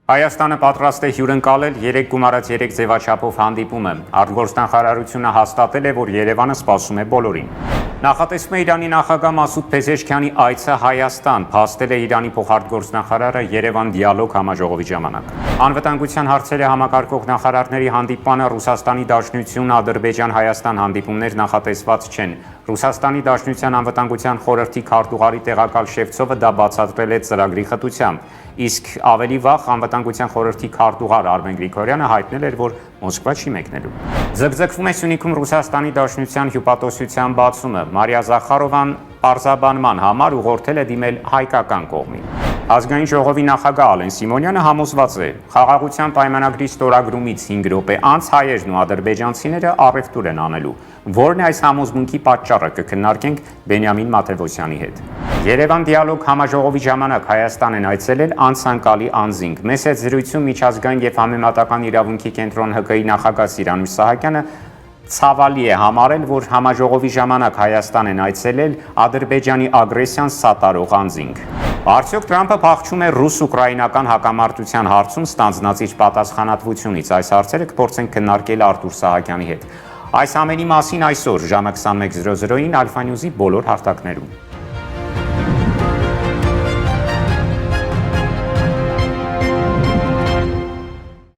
Հայաստանը պատրաստ է հյուրընկալել 3 գումարած 3 ձևաչափով հանդիպումը։ Արտգործնախարարությունը հաստատել է, որ Երևանը սպասում է բոլորին։ Նախատեսվում է Իրանի նախագահ Մասուդ Փեզեշքյանի այցը Հայաստան, փաստել է Իրանի փոխարտգործնախարարը Երևան դիալոգ համաժողովի ժամանակ։ Անվտանգության հարցերի համակարգող նախարարների հանդիպմանը Ռուսաստանի Դաշնություն, Ադրբեջան, Հայաստան հանդիպումներ նախատեսված չեն։ Ռուսաստանի Դաշնության անվտանգության խորհրդի քարտուղարի տեղակալ Շևցովը դա բացատրել է ծրագրի խտությամբ, իսկ ավելի վաղ անվտանգության խորհրդի քարտուղար Արմեն Գրիգորյանը հայտնել էր, որ Մոսկվա չի մեկնելու։ Ձգձգվում է Սյունիքում Ռուսաստանի Դաշնության հյուպատոսության բացումը։ Մարիա Զախարովան պարզաբանման համար ուղղորդել է դիմել հայկական կողմին։ Ազգային ժողովի նախագահ Ալեն Սիմոնյանը համոզված է, խաղաղության պայմանագրի ստորագրումից 5 րոպե անց հայերն ու ադրբեջանցիները առևտուր են անելու, որն է այս համոզմունքի պատճառը, կքննարկենք Բենյամին Մաթևոսյանի հետ։ Երևան դիալոգ համաժողովի ժամանակ Հայաստան են այցելել անցանկալի անձինք։ Մեծ հետ զրույցում միջազգային եւ համեմատական իրավունքի կենտրոն ՀԿ-ի նախագահ Սիրանուշ Սահակյանը ցավալի է համարել, որ համաժողովի ժամանակ Հայաստան են այցելել Ադրբեջանի ագրեսիան սատարող անձինք։ Արդյոք Թրամփը փախչում է ռուս-ուկրաինական հակամարտության հարցում ստանձնած իր պատասխանատվությունից։ Այս հարցերը կփորձենք քննարկել Արտուր Սահակյանի հետ։ Այս ամենի մասին այսօր ժամը 21:00-ին Ալֆա Նյուզի բոլոր հարթակներում։